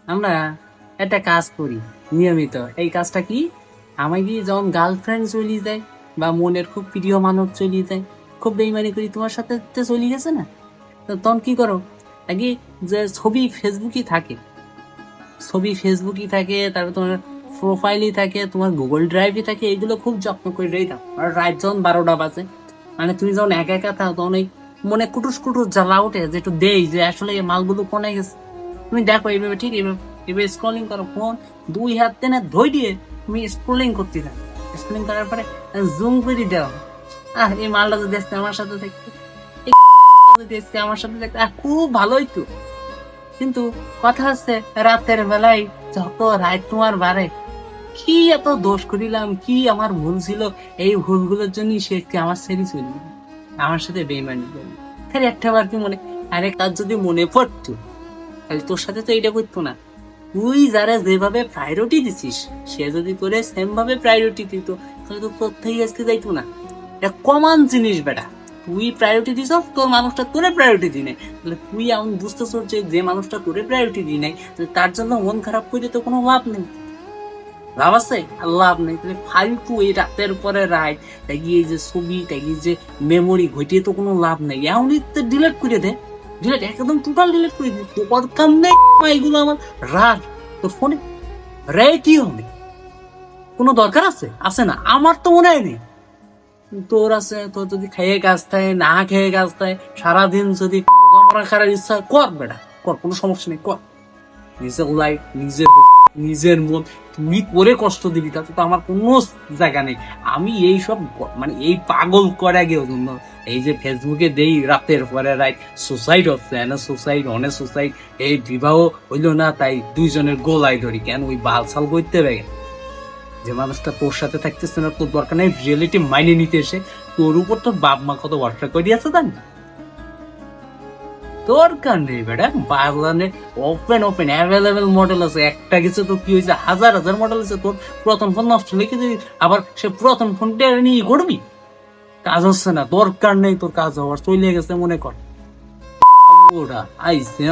আমরা একটা কাজ করি নিয়মিত। এই কাজটা কি, আমায় কি যখন গার্লফ্রেন্ড চলে যায় বা মনের খুব প্রিয় মানুষ চলে যায়, খুব বেইমানি করি তোমার সাথে তো চলে গেছে না, তো তখন কি করো, আগে যে ছবি ফেসবুকই থাকে, তারপর তোমার প্রোফাইলই থাকে, তোমার গুগল ড্রাইভই থাকে, এগুলো খুব যত্ন করে রেখে দাও। আর রাত যখন 12টা বাজে, মানে তুমি যখন একা একা থাকো, তখন ওই মনে কুটুস কুটুস জ্বালা ওঠে যে একটু দেই যে আসলে এই মালগুলো কোনে গেছে। তুমি দেখো এইভাবে, ঠিক এইভাবে এভাবে স্ক্রলিং করো, ফোন দুই হাত টেনে ধই দিয়ে তুমি স্ক্রলিং করতে থাকো। স্ক্রলিং করার পরে জুম করে দাও, এই মালটা যদি আসছে আমার সাথে থাকতো, এই যদি আসছে আমার সাথে থাকতো, খুব ভালোই তো। কিন্তু কথা হচ্ছে, রাতের বেলায় যত রাত তোমার বাড়ে, কি এত দোষ করিলাম, কি আমার ভুল ছিল, এই ভুলগুলোর জন্য সে কি আমার ছেড়ে চলল, আমার সাথে বেইমানি করলো। তাহলে একটা বার কি মনে, আরে কাজ যদি মনে পড়তো, তাহলে তোর সাথে তো এইটা করতো না। তুই যারা যেভাবে প্রায়োরিটি দিছিস, সে যদি তোরে সেম ভাবে প্রায়োরিটি দিত, তাহলে তো তোর থেকে আজকে যাইতো না। এটা কমন জিনিস বেটা। তুই প্রায়োরিটি দিস, তোর মানুষটা তোরে প্রায়োরিটি দিই নাই, তাহলে তুই এমন বুঝতেছ যে মানুষটা তোরে প্রায়োরিটি দিই নাই, তার জন্য মন খারাপ করে তো কোনো লাভ নেই। লাভ আছে? আর লাভ নেই। তাহলে ফালতু এই রাতের পরে রাত তাই এই যে ছবি, তাই যে মেমোরি ঘটিয়ে তো কোনো লাভ নেই। এমনই তো ডিলিট করে দে, ডিলিট একদম টোটাল ডিলিট করে দে। তোর কাম নেই এগুলো আমার, রাখ তোর ফোনে, রেখি হবে। কোনো দরকার আছে? আছে না? আমার তো মনে হয় নেই। তোর আছে, তোর যদি খেয়ে কাজ থাকে, না খেয়ে কাজ থাকে, সারাদিন যদি মরা খারার ইচ্ছা কর বেটা, কর, কোনো সমস্যা নেই, কর। নিজের লাইফ, নিজের মন, তুই করে কষ্ট দিবি, তাতে তো আমার কোনো জায়গা নেই। আমি এই সব মানে এই পাগল করা গেও জন্য এই যে ফেসবুকে দেই রাতের পরে রাত সুসাইড হচ্ছে, সুসাইড অনেক সুসাইড, এই বিবাহ হইলো না তাই দুইজনের গোলাই ধরি, কেন ওই বালসাল করতে হবে? যে মানুষটা তোর সাথে থাকতেছে না, তোর দরকার নেই রিয়েলিটি মাইনে নিতে এসে তোর উপর তোর বাপ মা কত ভরসা করে দিয়েছে, তাই না? দরকার নেই বেটা। বাগানে ওপেন ওপেন অ্যাভেলেবেল মডেল আছে, একটা কিছু তো কি হয়েছে, হাজার হাজার মডেল আছে। তোর পুরাতন ফোন নষ্ট লিখে দিবি, আবার সে পুরাতন ফোনটা নিয়ে করবি, কাজ হচ্ছে না, দরকার নেই তোর কাজ হওয়ার, চলে গেছে মনে কর। ওরা আইসে